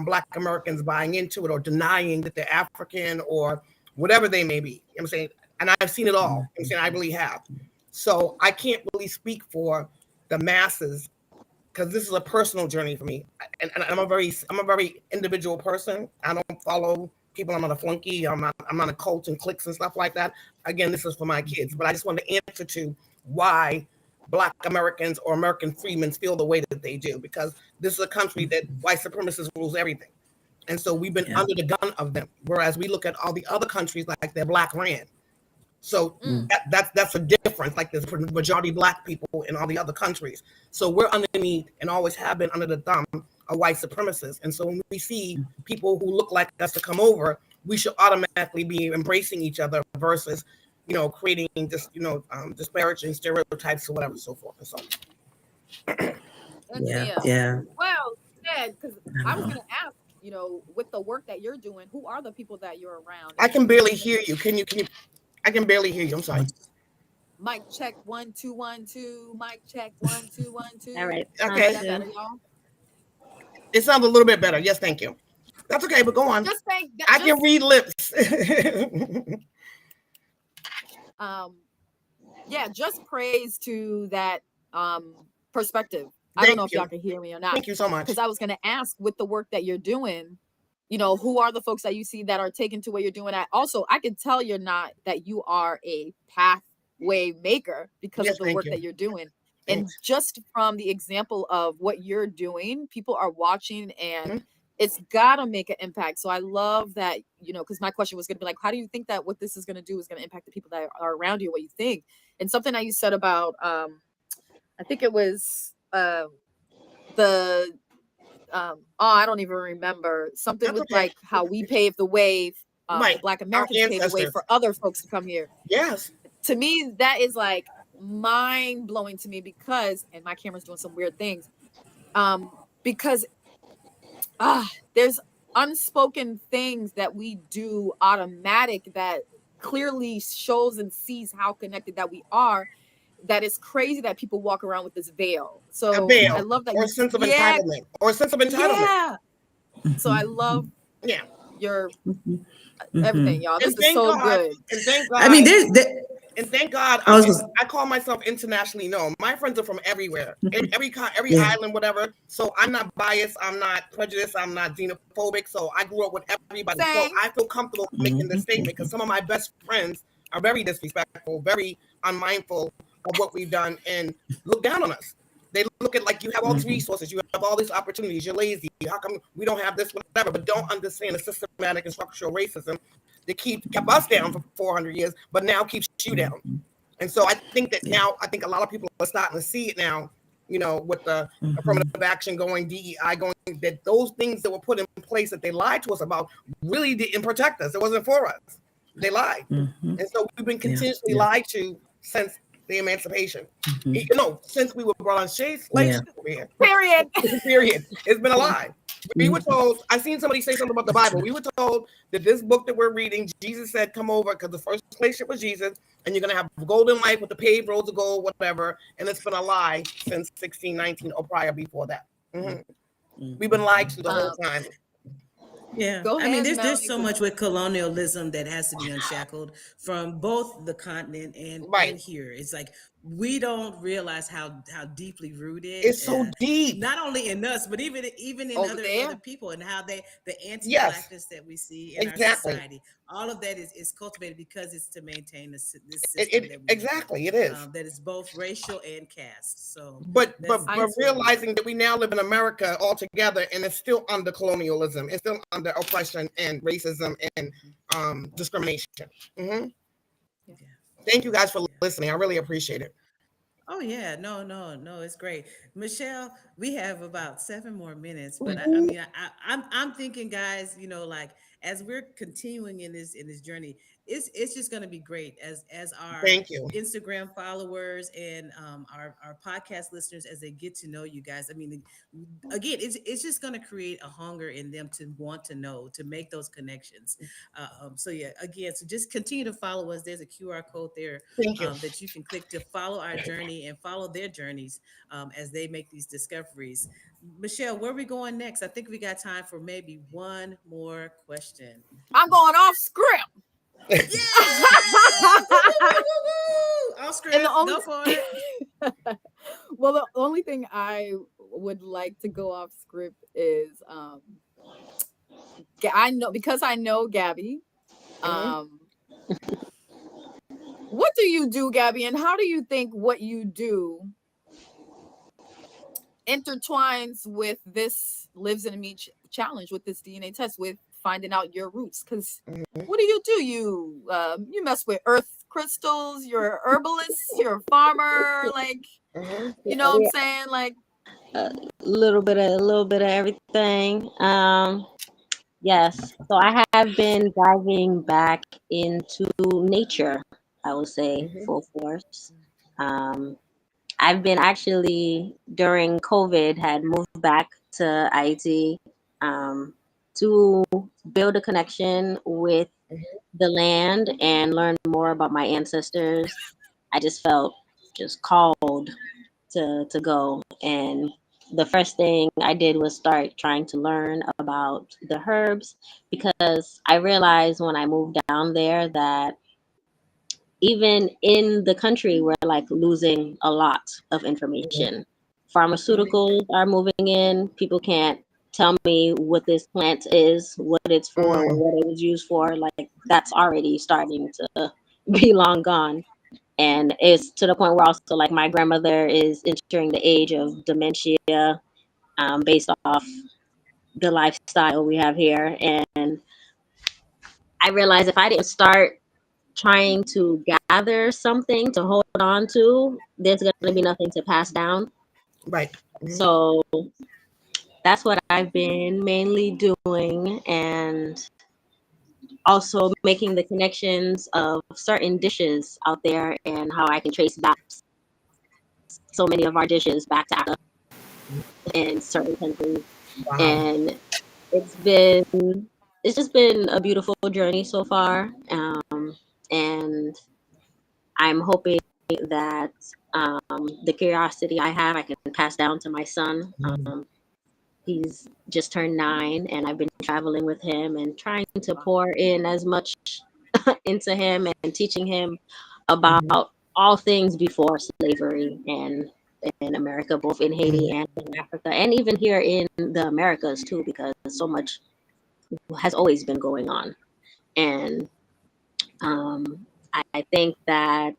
Black Americans buying into it or denying that they're African or whatever they may be. You know what I'm saying? And I've seen it all. You know what I'm saying? I really have. So I can't really speak for the masses because this is a personal journey for me. And I'm a very individual person. I don't follow people. I'm not a flunky. I'm not a cult and cliques and stuff like that. Again, this is for my kids. But I just want to answer to why Black Americans or American freedmen feel the way that they do, because this is a country that white supremacists rules everything. And so we've been under the gun of them. Whereas we look at all the other countries like they're Black ran. So that's a difference. Like there's majority Black people in all the other countries. So we're underneath and always have been under the thumb of white supremacists. And so when we see people who look like us to come over, we should automatically be embracing each other versus creating just, disparaging stereotypes or whatever, so forth and so on. Yeah. Well said, because I was going to ask, with the work that you're doing, who are the people that you're around? I can barely hear you. Can you? I can barely hear you. I'm sorry. Mic check 1 2 1 2. Mic check 1 2 1 2. All right. Okay. Is that better, y'all? It sounds a little bit better. Yes, thank you. That's okay, but go on. Just think that I can read lips. yeah, just praise to that perspective. I don't know if y'all can hear me or not. Thank you so much. Because I was going to ask, with the work that you're doing, you know, who are the folks that you see that are taken to where you're doing at? Also, I can tell you're not, that you are a pathway maker because of the work that you're doing. And just from the example of what you're doing, people are watching, and it's gotta make an impact. So I love that, you know, because my question was gonna be like, how do you think that what this is gonna do is gonna impact the people that are around you, what you think? And something that you said about I think it was the I don't even remember, something with like how we paved the way, the Black Americans paved the way for other folks to come here. Yes. To me, that is like mind blowing to me, because, and my camera's doing some weird things, because there's unspoken things that we do automatic that clearly shows and sees how connected that we are. That is crazy that people walk around with this veil. So I love that, or a sense of entitlement, or a sense of entitlement. Yeah. So I love your everything, y'all. This is so good. And thank God. I mean, and thank God, I call myself internationally known. My friends are from everywhere, every island, whatever. So I'm not biased. I'm not prejudiced. I'm not xenophobic. So I grew up with everybody. So I feel comfortable making this statement, because some of my best friends are very disrespectful, very unmindful of what we've done, and look down on us. They look at like, you have all these resources, you have all these opportunities, you're lazy. How come we don't have this, whatever? But don't understand the systematic and structural racism that kept us down for 400 years, but now keeps you down. And so I think that now, I think a lot of people are starting to see it now, you know, with the affirmative action going, DEI going, that those things that were put in place that they lied to us about really didn't protect us. It wasn't for us. They lied. And so we've been continuously lied to since the emancipation. You know, since we were brought on slaves. Period. Period. It's been a lie. We were told, I seen somebody say something about the Bible. We were told that this book that we're reading, Jesus said, come over, because the first relationship was Jesus, and you're going to have a golden life with the paved roads of gold, whatever. And it's been a lie since 1619 or prior before that. We've been lied to the whole time. Yeah, I mean, there's so much with colonialism that has to be unshackled from both the continent and here. It's like we don't realize how deeply rooted it's so deep, not only in us, but even in other people, and how the anti-blackness that we see in our society. All of that is cultivated because it's to maintain this system that it is that is both racial and caste. So, but realizing that we now live in America all together, and it's still under colonialism, it's still under oppression and racism and discrimination. Thank you guys for listening. I really appreciate it. Oh yeah, no, it's great. Michelle, we have about 7 more minutes, but I mean, I'm thinking, guys, you know, like as we're continuing in this journey, it's just going to be great as our Instagram followers and our podcast listeners, as they get to know you guys. I mean, again, it's just going to create a hunger in them to want to know, to make those connections. So yeah, again, so just continue to follow us. There's a QR code there that you can click to follow our journey and follow their journeys as they make these discoveries. Michelle, where are we going next? I think we got time for maybe one more question. I'm going off script. Yeah! Off script. Go for it. Well, the only thing I would like to go off script is I know Gabby. What do you do, Gabby, and how do you think what you do intertwines with this Lives in Me challenge, with this DNA test, with finding out your roots? Because what do? You mess with earth crystals, you're a herbalist, you're a farmer, like you know what I'm saying, like a little bit of everything. Yes, so I have been diving back into nature, I would say, full force. I've been actually, during COVID, had moved back to IT to build a connection with the land and learn more about my ancestors. I just felt just called to go. And the first thing I did was start trying to learn about the herbs, because I realized when I moved down there that even in the country, we're like losing a lot of information. Pharmaceuticals are moving in. People can't tell me what this plant is, what it's for, or what it was used for. Like, that's already starting to be long gone. And it's to the point where also, like, my grandmother is entering the age of dementia, based off the lifestyle we have here. And I realized if I didn't start trying to gather something to hold on to, there's going to be nothing to pass down. Right. So that's what I've been mainly doing, and also making the connections of certain dishes out there and how I can trace back so many of our dishes back to Africa in certain countries. Wow. And it's been it's just been a beautiful journey so far. And I'm hoping that the curiosity I have, I can pass down to my son. He's just turned 9, and I've been traveling with him and trying to pour in as much into him and teaching him about all things before slavery and in America, both in Haiti and in Africa, and even here in the Americas too, because so much has always been going on. And I think that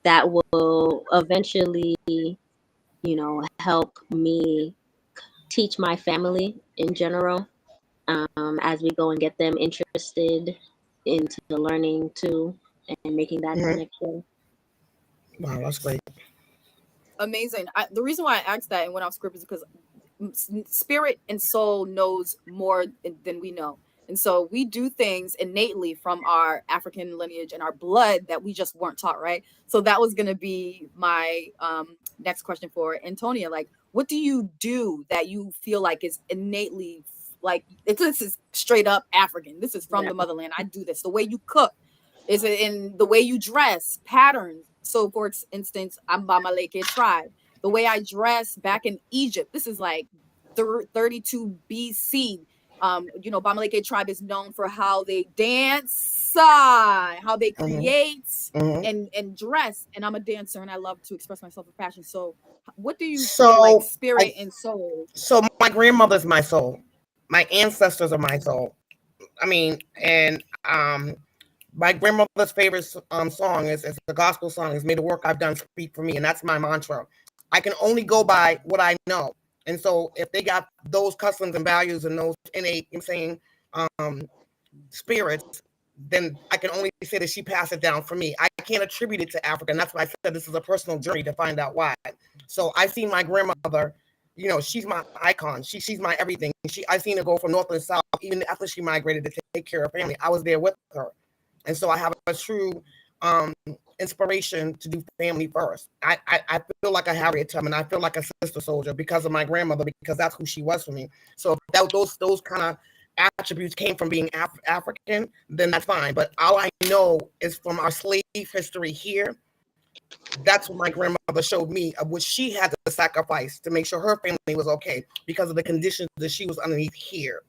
that will eventually, help me teach my family in general, as we go and get them interested into learning too and making that connection. Wow, that's great. Amazing. The reason why I asked that and went off script is because spirit and soul knows more than we know. And so we do things innately from our African lineage and our blood that we just weren't taught, right? So that was going to be my next question for Antonia. Like, what do you do that you feel like is innately, like, this is straight up African? This is from the motherland. I do this. The way you cook, is it in the way you dress, patterns? So, for instance, I'm Bamaleke tribe. The way I dress back in Egypt, this is like 32 BC. Bamaleke tribe is known for how they dance, how they create and dress. And I'm a dancer, and I love to express myself in fashion. So, what do you feel like spirit and soul? So my grandmother's my soul. My ancestors are my soul. I mean, and my grandmother's favorite song is the gospel song is "May the work I've done speak for me," and that's my mantra. I can only go by what I know, and so if they got those customs and values and those innate, spirits, then I can only say that she passed it down for me. I can't attribute it to Africa, and that's why I said this is a personal journey to find out why. So I've seen my grandmother. She's my icon. She's my everything. I've seen her go from north to south, even after she migrated to take care of family. I was there with her. And so I have a true inspiration to do family first. I feel like a Harriet Tubman. I feel like a sister soldier because of my grandmother, because that's who she was for me. So if those kind of attributes came from being African, then that's fine. But all I know is from our slave history here, that's what my grandmother showed me of what she had to sacrifice to make sure her family was okay because of the conditions that she was underneath here.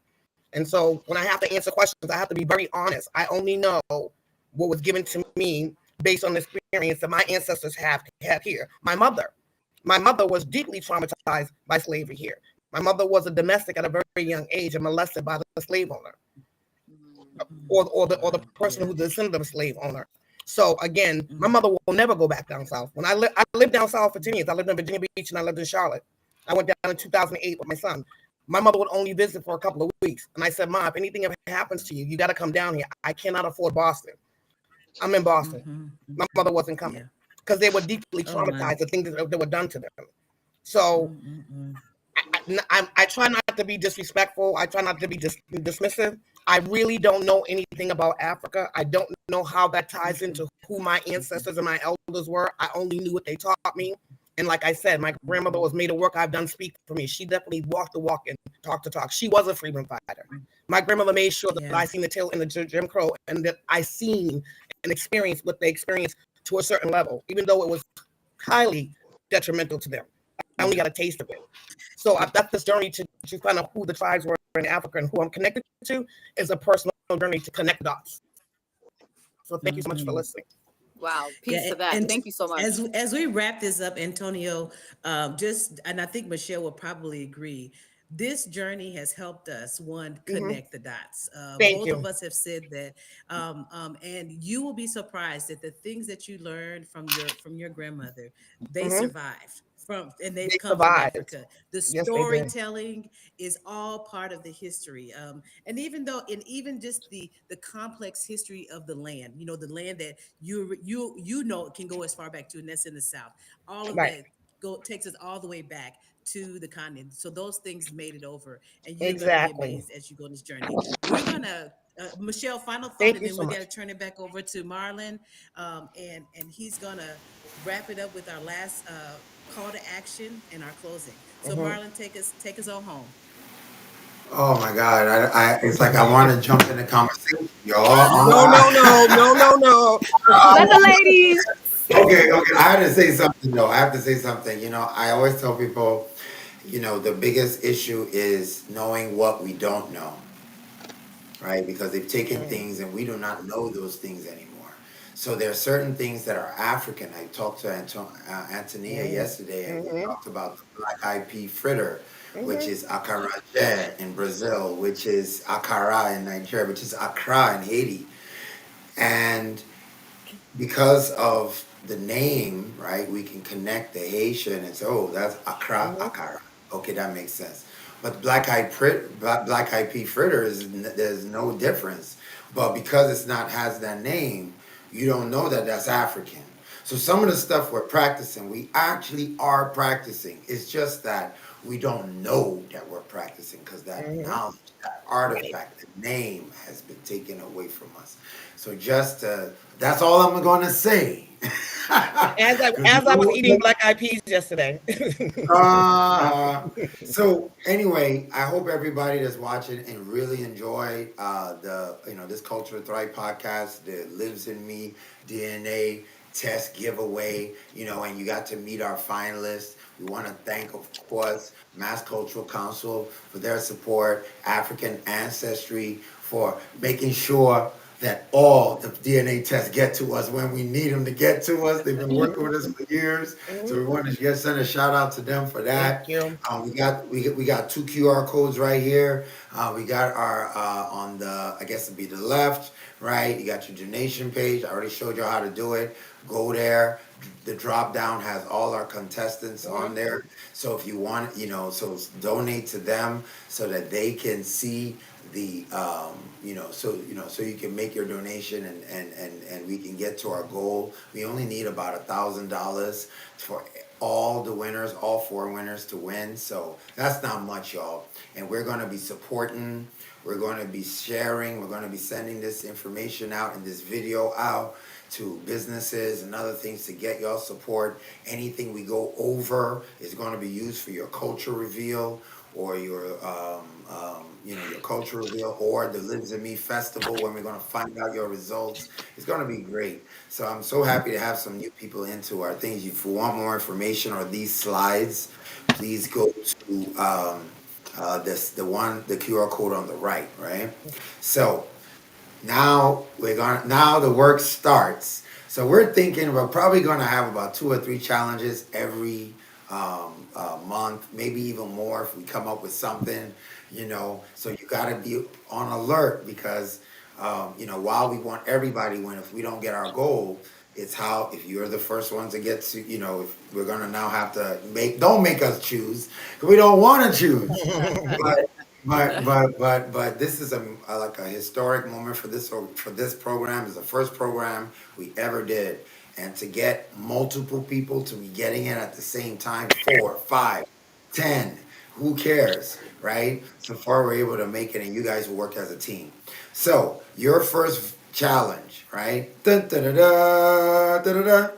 And so when I have to answer questions, I have to be very honest. I only know what was given to me based on the experience that my ancestors have here. My mother was deeply traumatized by slavery here. My mother was a domestic at a very young age and molested by the slave owner, or the person who's the descendant of a slave owner. So again, my mother will never go back down south. When I lived down south for 10 years. I lived in Virginia Beach and I lived in Charlotte. I went down in 2008 with my son. My mother would only visit for a couple of weeks. And I said, Mom, if anything ever happens to you, you got to come down here. I cannot afford Boston. I'm in Boston. My mother wasn't coming because they were deeply traumatized, the things that were done to them. So I try not to be disrespectful. I try not to be dismissive. I really don't know anything about Africa. I don't know how that ties into who my ancestors and my elders were. I only knew what they taught me. And like I said, my grandmother was made the work I've done speak for me. She definitely walked the walk and talked the talk. She was a freedom fighter. My grandmother made sure that I seen the tail in the Jim Crow and that I seen and experienced what they experienced to a certain level, even though it was highly detrimental to them. I only got a taste of it. So that's this journey to find out who the tribes were in Africa and who I'm connected to is a personal journey to connect dots. So thank you so much for listening. Wow, Yeah, peace to that. and Thank you so much. as we wrap this up, Antonio, just and I think Michelle will probably agree. This journey has helped us one Hmm. connect the dots. Thank Both of you. us have said that, and you will be surprised that the things that you learned from your grandmother, they Hmm. survived from, and they've They come from survived. Africa. The Yes, they did. storytelling is all part of the history. And even just the complex history of the land, the land that you know can go as far back to, and that's in the South. All of Right. that takes us all the way back to the continent. So those things made it over, and you're going to be Exactly. amazed as you go on this journey. We're going to Michelle, final thought, Thank and you then so we got to much. turn it back over to Marlon, and he's going to wrap it up with our last call to action and our closing. So Hmm. Marlon, take us all home. Oh my God, it's like I want to jump in the conversation, No, y'all. no, no, no, no, no. Let the ladies. Okay, okay. I had to say something though. I have to say something. I always tell people, the biggest issue is knowing what we don't know, right? Because they've taken things and we do not know those things anymore. So there are certain things that are African. I talked to Antonia yesterday, and we Hmm. talked about the black eyed pea fritter, which Hmm. is acarajé in Brazil, which is akara in Nigeria, which is Accra in Haiti. And because of the name, right, we can connect the Haitian and say, oh, that's Accra, Hmm. Akara. Okay, that makes sense. But black eyed pea fritter there's no difference. But because it's not has that name, you don't know that that's African. So some of the stuff we're practicing, we actually are practicing. It's just that we don't know that we're practicing because that Hmm. knowledge, that Right. artifact, the name has been taken away from us. So that's all I'm gonna say. As I 'Cause as I was no- eating no- black eyed peas yesterday. uh, so anyway, I hope everybody that's watching and really enjoy the this Culture Thrive podcast that lives in me DNA test giveaway. And you got to meet our finalists. We want to thank, of course, Mass Cultural Council for their support, African Ancestry for making sure that all the DNA tests get to us when we need them to get to us. They've been working with us for years, so Mhm. we want to send a shout out to them for Thank that. you. We got two QR codes right here. We got our on the, I guess it'd be the left, right. You got your donation page. I already showed you how to do it. Go there. The drop down has all our contestants on Mhm. there. So if you want, donate to them so that they can see the so you can make your donation and we can get to our goal. We only need about $1,000 for all the winners, all four winners to win. So that's not much, y'all. And we're going to be supporting, we're going to be sharing, we're going to be sending this information out and this video out to businesses and other things to get y'all support. Anything we go over is going to be used for your culture reveal or your culture reveal or the Lives in Me festival when we're going to find out your results. It's going to be great. So I'm so happy to have some new people into our things. If you want more information or these slides, please go to the QR code on the right? So now the work starts. So we're thinking we're probably gonna have about 2 or 3 challenges every month, maybe even more if we come up with something. So you gotta be on alert because while we want everybody to win, if we don't get our goal, it's how if you're the first ones to get to, if we're gonna now have to don't make us choose because we don't want to choose. But this is like a historic moment for this program. It's the first program we ever did, and to get multiple people to be getting it at the same time, 4, 5, 10, who cares, right? So far we're able to make it, and you guys will work as a team. So your first challenge, right? Dun, dun, dun, dun, dun, dun, dun,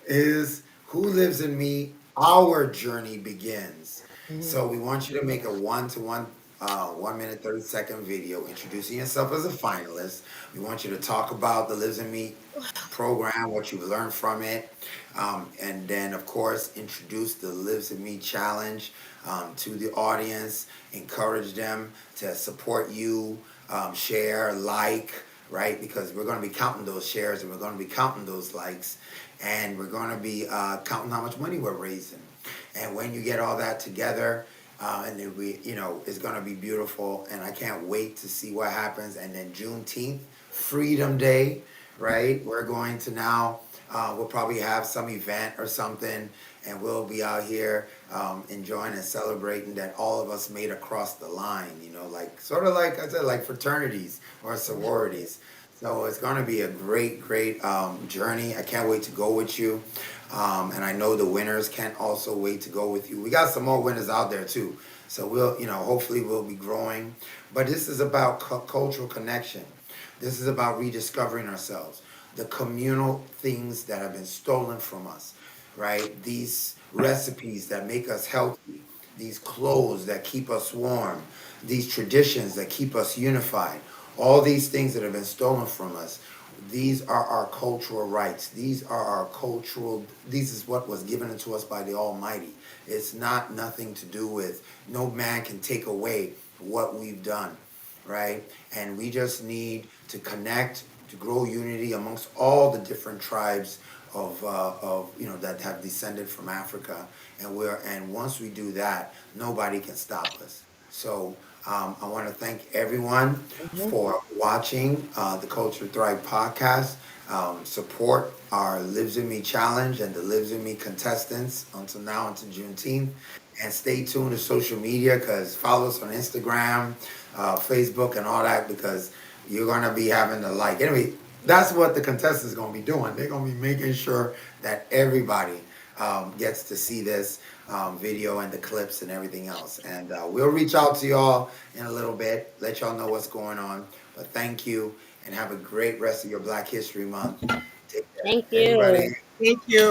is Who Lives in Me? Our journey begins. Mhm. So we want you to make a one-to-one 1 minute, 30-second video introducing yourself as a finalist. We want you to talk about the Lives in Me program, what you've learned from it, and then, of course, introduce the Lives in Me challenge to the audience, encourage them to support you, share, like, right? Because we're going to be counting those shares and we're going to be counting those likes, and we're going to be counting how much money we're raising. And when you get all that together, and then it's going to be beautiful. And I can't wait to see what happens. And then Juneteenth, Freedom Day, right? We're going to now, we'll probably have some event or something, and we'll be out here enjoying and celebrating that all of us made across the line, like sort of like I said, like fraternities or sororities. So it's going to be a great, great journey. I can't wait to go with you. And I know the winners can't also wait to go with you. We got some more winners out there too. So we'll, hopefully we'll be growing. But this is about cultural connection. This is about rediscovering ourselves. The communal things that have been stolen from us, right? These recipes that make us healthy. These clothes that keep us warm. These traditions that keep us unified. All these things that have been stolen from us, these are our cultural rights. These is what was given to us by the Almighty. It's nothing to do with, no man can take away what we've done, right? And we just need to connect, to grow unity amongst all the different tribes of that have descended from Africa. And once we do that, nobody can stop us. So I want to thank everyone for watching the Culture Thrive podcast. Support our Lives in Me challenge and the Lives in Me contestants until Juneteenth. And stay tuned to social media, because follow us on Instagram, Facebook, and all that, because you're going to be having to like. Anyway, that's what the contestants are going to be doing. They're going to be making sure that everybody gets to see this video and the clips and everything else. And we'll reach out to y'all in a little bit, let y'all know what's going on. But thank you, and have a great rest of your Black History Month. Take care, Thank everybody. you. Thank you.